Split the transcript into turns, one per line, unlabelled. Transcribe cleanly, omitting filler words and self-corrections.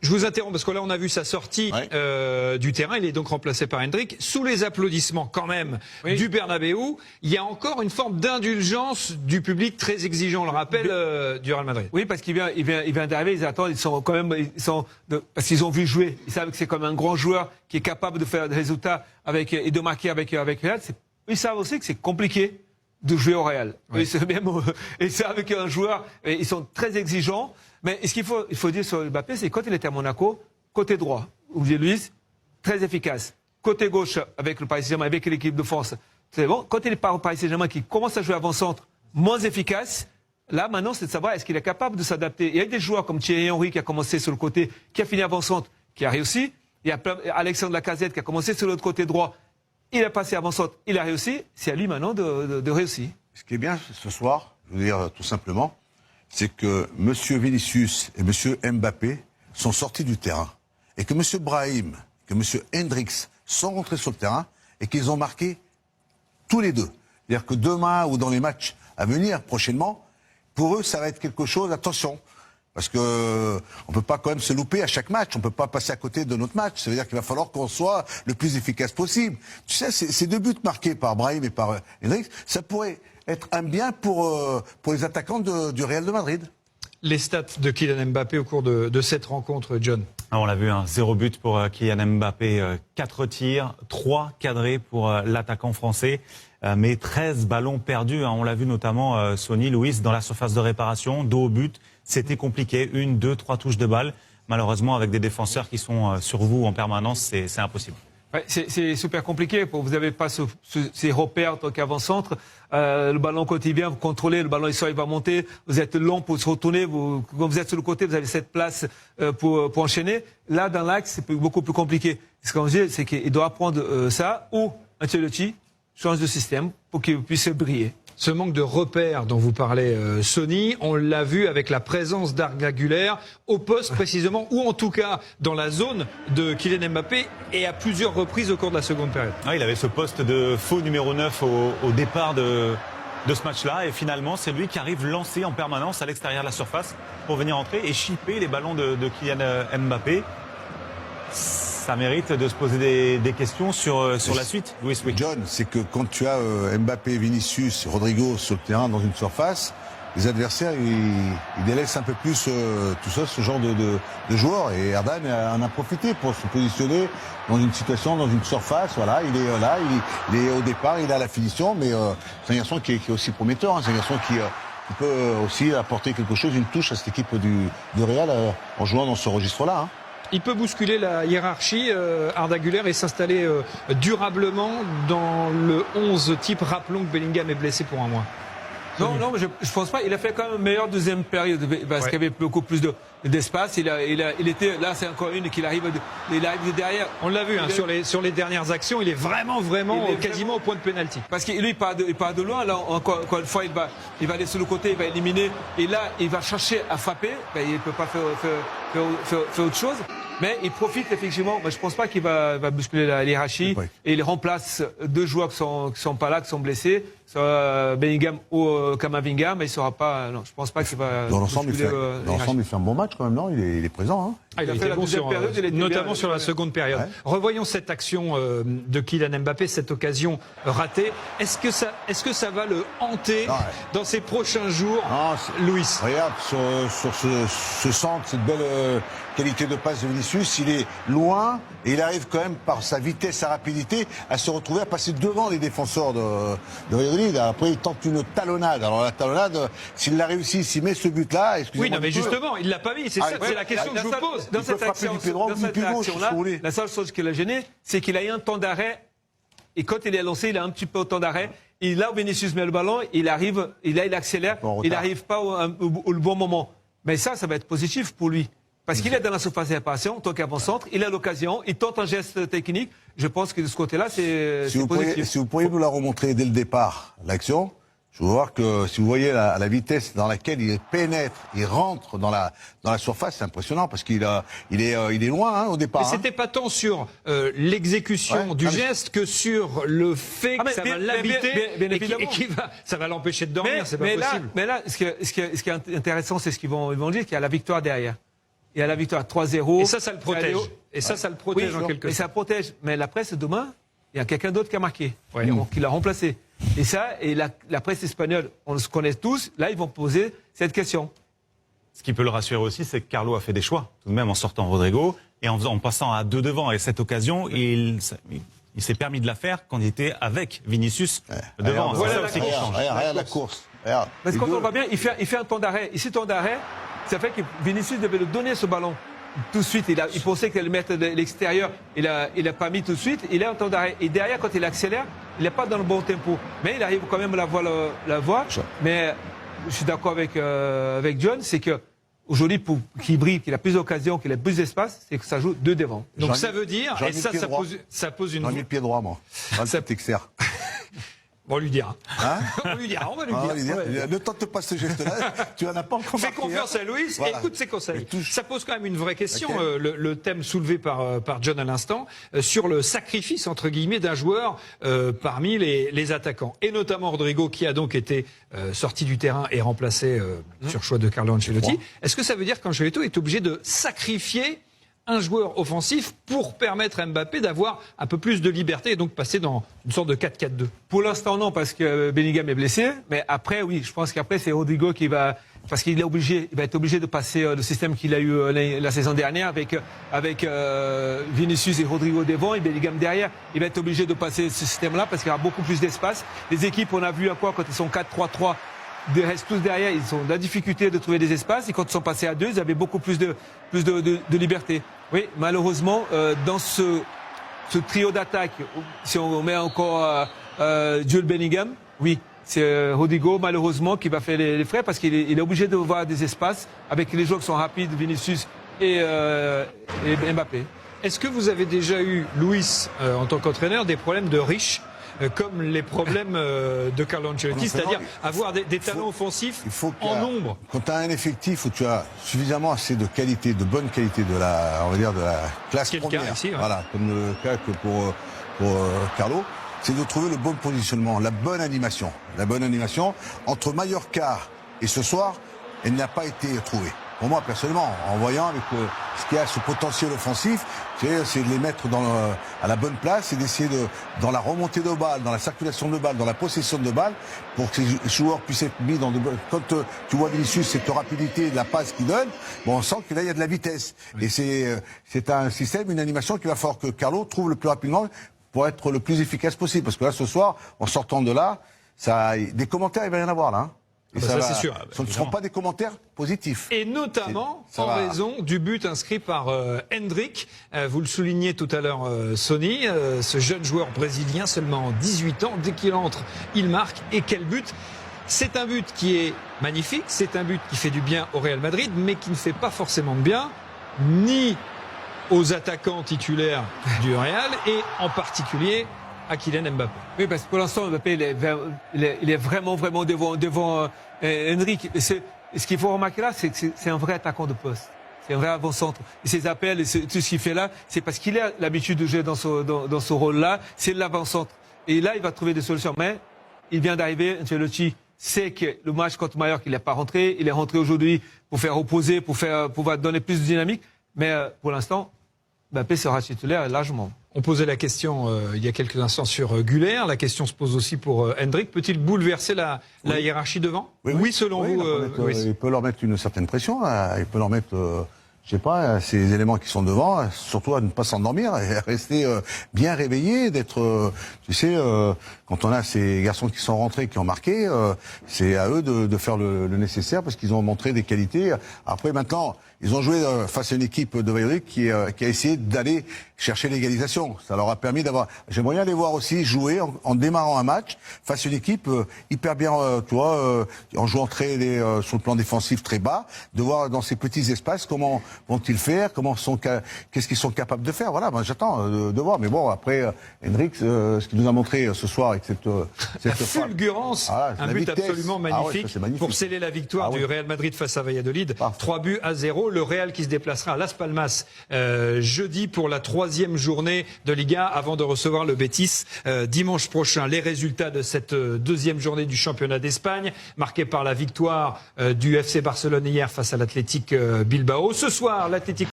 Je vous interromps parce que là on a vu sa sortie du terrain, il est donc remplacé par Hendrick. Sous les applaudissements quand même du Bernabéu, il y a encore une forme d'indulgence du public très exigeant, on le rappelle, du Real Madrid.
Oui, parce qu'il vient d'arriver, ils attendent, parce qu'ils ont vu jouer, ils savent que c'est comme un grand joueur qui est capable de faire des résultats et de marquer avec Real. Ils savent aussi que c'est compliqué de jouer au Real. Oui. Ils savent qu'un joueur, ils sont très exigeants. Mais ce qu'il faut dire sur Mbappé, c'est quand il était à Monaco, côté droit, Olivier Luis, très efficace. Côté gauche, avec le Paris Saint-Germain, avec l'équipe de France, c'est bon. Quand il part au Paris Saint-Germain, qui commence à jouer avant-centre, moins efficace, là, maintenant, c'est de savoir est-ce qu'il est capable de s'adapter. Il y a des joueurs comme Thierry Henry qui a commencé sur le côté, qui a fini avant-centre, qui a réussi. Il y a Alexandre Lacazette qui a commencé sur l'autre côté droit. Il a passé avant-centre, il a réussi. C'est à lui maintenant de réussir.
Ce qui est bien ce soir, je veux dire tout simplement, c'est que M. Vinicius et M. Mbappé sont sortis du terrain. Et que M. Brahim, que M. Hendricks sont rentrés sur le terrain et qu'ils ont marqué tous les deux. C'est-à-dire que demain ou dans les matchs à venir prochainement, pour eux, ça va être quelque chose, attention. Parce que on peut pas quand même se louper à chaque match, on peut pas passer à côté de notre match. Ça veut dire qu'il va falloir qu'on soit le plus efficace possible. Tu sais, ces deux buts marqués par Brahim et par Hendricks, ça pourrait être un bien pour les attaquants du Real de Madrid.
Les stats de Kylian Mbappé au cours de cette rencontre, John.
On l'a vu, 0 but pour Kylian Mbappé, 4 tirs, 3 cadrés pour l'attaquant français, mais 13 ballons perdus. On l'a vu notamment, Sonny, Louis, dans la surface de réparation, dos au but. C'était compliqué, 1, 2, 3 touches de balle. Malheureusement, avec des défenseurs qui sont sur vous en permanence, c'est impossible.
Ouais, c'est super compliqué. Vous n'avez pas ces repères en tant qu'avant-centre. Le ballon, quand il vient, vous contrôlez, le ballon il va monter. Vous êtes long pour se retourner. Quand vous êtes sur le côté, vous avez cette place pour enchaîner. Là, dans l'axe, c'est beaucoup plus compliqué. Ce qu'on dit, c'est qu'il doit apprendre ça, ou Ancelotti change de système pour qu'il puisse briller.
Ce manque de repères dont vous parlez, Sonny, on l'a vu avec la présence d'Arda Güler au poste précisément, ou en tout cas dans la zone de Kylian Mbappé, et à plusieurs reprises au cours de la seconde période.
Il avait ce poste de faux numéro 9 au départ de ce match-là, et finalement c'est lui qui arrive lancé en permanence à l'extérieur de la surface pour venir entrer et chipper les ballons de Kylian Mbappé. Ça mérite de se poser des questions sur la suite. Oui.
John, c'est que quand tu as Mbappé, Vinicius, Rodrigo sur le terrain dans une surface, les adversaires, ils délaissent un peu plus tout ça, ce genre de joueurs. Et Erdan en a profité pour se positionner dans une situation, dans une surface. Voilà, il est là, il est au départ, il a la finition, mais c'est un garçon qui est aussi prometteur. C'est un garçon qui peut aussi apporter quelque chose, une touche à cette équipe du Real en jouant dans ce registre-là.
Il peut bousculer la hiérarchie, Arda Güler, et s'installer durablement dans le 11 type. Rappelons que Bellingham est blessé pour un mois.
Non, je pense pas. Il a fait quand même une meilleure deuxième période parce qu'il y avait beaucoup plus d'espace. Il était là, c'est encore une qu'il arrive de derrière.
On l'a vu sur les dernières actions, il est vraiment quasiment au point de pénalty.
Parce que lui, il part de loin. Là, encore une fois, il va aller sur le côté, il va éliminer. Et là, il va chercher à frapper. Il ne peut pas faire autre chose. Mais il profite effectivement. Je ne pense pas qu'il va bousculer la hiérarchie. Et il remplace deux joueurs qui sont pas là, qui sont blessés. Soit Bellingham ou Camavinga, mais il ne sera pas. Non, je ne pense pas qu'il va.
Dans l'ensemble, il fait un bon match quand même, non? Il est présent.
Il a été bon notamment sur la seconde période. Ouais. Revoyons cette action de Kylian Mbappé, cette occasion ratée. Est-ce que ça va le hanter dans ces prochains jours, Louis?
Regarde, sur ce centre, cette belle qualité de passe de Vinicius, il est loin et il arrive quand même par sa vitesse, sa rapidité à se retrouver à passer devant les défenseurs de Real Madrid. Après, il tente une talonnade. Alors la talonnade, s'il l'a réussi, s'il met ce but-là, excusez-moi.
Oui, non, mais justement, il l'a pas mis. C'est la question que je vous pose.
Dans cette action-là, la seule chose qui l'a gêné, c'est qu'il a eu un temps d'arrêt. Et quand il est lancé, il a un petit peu de temps d'arrêt. Et là où Vinicius met le ballon, il accélère. Il n'arrive pas au bon moment. Mais ça va être positif pour lui. Parce qu'il est dans la surface de réparation, en tant qu'avant-centre, il a l'occasion, il tente un geste technique. Je pense que de ce côté-là, c'est positif.
Si vous pourriez nous la remontrer dès le départ, l'action, je veux voir que si vous voyez la vitesse dans laquelle il pénètre, il rentre dans la surface, c'est impressionnant parce qu'il est loin au départ.
Mais c'était pas tant sur l'exécution du geste que sur le fait que ça va l'habiter et ça va l'empêcher de dormir. C'est pas possible.
Mais là, ce qui est intéressant, c'est ce qu'ils vont dire, qu'il y a la victoire derrière. et à la victoire 3-0.
Et ça le protège. Et ça le protège en quelque sorte.
Et ça protège. Mais la presse, demain, il y a quelqu'un d'autre qui a marqué,
Ouais.
qui l'a remplacé. Et ça, et la presse espagnole, on se connaît tous, là, ils vont poser cette question.
Ce qui peut le rassurer aussi, c'est que Carlo a fait des choix, tout de même en sortant Rodrigo et en passant à 2 devant. Et cette occasion, il s'est permis de la faire quand il était avec Vinicius devant.
Regarde,
C'est ça aussi qui change.
regarde la course. Regarde.
Parce que
Les
quand
deux-
on voit bien, il fait un temps d'arrêt. Ici, temps d'arrêt, ça fait que Vinicius devait le donner ce ballon tout de suite. Il pensait qu'il allait le mettre de l'extérieur. Il a pas mis tout de suite. Il est en temps d'arrêt. Et derrière, quand il accélère, il n'est pas dans le bon tempo. Mais il arrive quand même à la voir. Mais je suis d'accord avec John, c'est que aujourd'hui, pour qu'il brille, qu'il a plus d'occasions, qu'il a plus d'espace, c'est que ça joue 2 devant.
Donc
J'en ai-
ça veut dire,
j'en ai
et
le pied droit.
ça pose une...
J'en ai le pied droit, moi. Ça t'excère.
On lui dira.
Hein
On va lui dire.
On va lui dire, ne tente pas ce geste-là, tu n'en as pas encore
Fais
marqué,
confiance
hein.
à Louis,
Voilà.
écoute ses conseils.
Et touche.
Ça pose quand même une vraie question,
Laquelle
le thème soulevé par John à l'instant, sur le sacrifice, entre guillemets, d'un joueur parmi les attaquants. Et notamment Rodrigo, qui a donc été sorti du terrain et remplacé sur choix de Carlo Ancelotti. Est-ce que ça veut dire qu'Ancelotti est obligé de sacrifier un joueur offensif pour permettre à Mbappé d'avoir un peu plus de liberté et donc passer dans une sorte de 4-4-2?
Pour l'instant, non, parce que Bellingham est blessé. Mais après, oui, je pense qu'après, c'est Rodrigo qui va... Parce qu'il va être obligé de passer le système qu'il a eu la saison dernière avec Vinicius et Rodrigo devant et Bellingham derrière. Il va être obligé de passer ce système-là parce qu'il y aura beaucoup plus d'espace. Les équipes, on a vu à quoi quand ils sont 4-3-3, ils restent tous derrière, ils ont de la difficulté de trouver des espaces. Et quand ils sont passés à 2, ils avaient beaucoup plus de liberté. Oui, malheureusement, dans ce trio d'attaque, si on met encore Jude Bellingham, oui, c'est Rodrigo, malheureusement, qui va faire les frais parce qu'il est obligé de voir des espaces avec les joueurs qui sont rapides, Vinicius et Mbappé.
Est-ce que vous avez déjà eu, Luis, en tant qu'entraîneur, des problèmes de riches comme les problèmes de Carlo Ancelotti, c'est-à-dire avoir des talents offensifs en nombre?
Quand tu as un effectif où tu as suffisamment assez de qualité, de bonne qualité, de la classe
C'est le cas
première,
ici, ouais.
voilà, comme le cas que pour Carlo, c'est de trouver le bon positionnement, la bonne animation. La bonne animation entre Mallorca et ce soir, elle n'a pas été trouvée. Pour moi, personnellement, en voyant avec ce qu'il y a, ce potentiel offensif, c'est de les mettre à la bonne place et d'essayer dans la remontée de balle, dans la circulation de balle, dans la possession de balle, pour que ces joueurs puissent être mis dans quand tu vois Vinicius, cette rapidité de la passe qu'il donne, bon, on sent que là, il y a de la vitesse. Oui. Et c'est un système, une animation qu'il va falloir que Carlo trouve le plus rapidement pour être le plus efficace possible. Parce que là, ce soir, en sortant de là, des commentaires, il va y en avoir là. Hein. Et
ça c'est sûr.
Ce ne seront pas des commentaires positifs.
Et notamment en raison du but inscrit par Hendrick. Vous le soulignez tout à l'heure, Sonny, ce jeune joueur brésilien, seulement 18 ans. Dès qu'il entre, il marque. Et quel but! C'est un but qui est magnifique, c'est un but qui fait du bien au Real Madrid, mais qui ne fait pas forcément de bien ni aux attaquants titulaires du Real et en particulier à Kylian Mbappé.
Oui, parce que pour l'instant, Mbappé, il est vraiment devant Henrique. Ce qu'il faut remarquer là, c'est que c'est un vrai attaquant de poste. C'est un vrai avant-centre. Et ses appels, et tout ce qu'il fait là, c'est parce qu'il a l'habitude de jouer dans ce rôle-là. C'est l'avant-centre. Et là, il va trouver des solutions. Mais il vient d'arriver. Ancelotti sait que le match contre Mallorca, il n'est pas rentré. Il est rentré aujourd'hui pour faire opposer, pour pouvoir donner plus de dynamique. Mais pour l'instant, Mbappé sera titulaire largement.
On posait la question il y a quelques instants sur Güler. La question se pose aussi pour Hendrick. Peut-il bouleverser la hiérarchie devant? Oui, selon vous.
Il peut leur mettre une certaine pression. Il peut leur mettre, je sais pas, ces éléments qui sont devant, surtout à ne pas s'endormir et à rester bien réveillé, d'être, tu sais, quand on a ces garçons qui sont rentrés, qui ont marqué, c'est à eux de faire le nécessaire parce qu'ils ont montré des qualités. Après, maintenant, ils ont joué face à une équipe de Valladolid qui a essayé d'aller chercher l'égalisation. Ça leur a permis d'avoir... J'aimerais bien les voir aussi jouer en démarrant un match face à une équipe hyper bien, tu vois, en jouant sur le plan défensif très bas, de voir dans ces petits espaces comment vont-ils faire, qu'est-ce qu'ils sont capables de faire. Voilà, ben, j'attends de voir. Mais bon, après, Hendrick, ce qu'il nous a montré ce soir avec cette
fulgurance, un but vitesse. Absolument magnifique, magnifique pour sceller la victoire du Real Madrid face à Valladolid. 3-0. Le Real qui se déplacera à Las Palmas jeudi pour la 3e troisième journée de Liga avant de recevoir le Betis dimanche prochain. Les résultats de cette deuxième journée du championnat d'Espagne, marquée par la victoire du FC Barcelone hier face à l'Athletic Bilbao. Ce soir, l'Athletic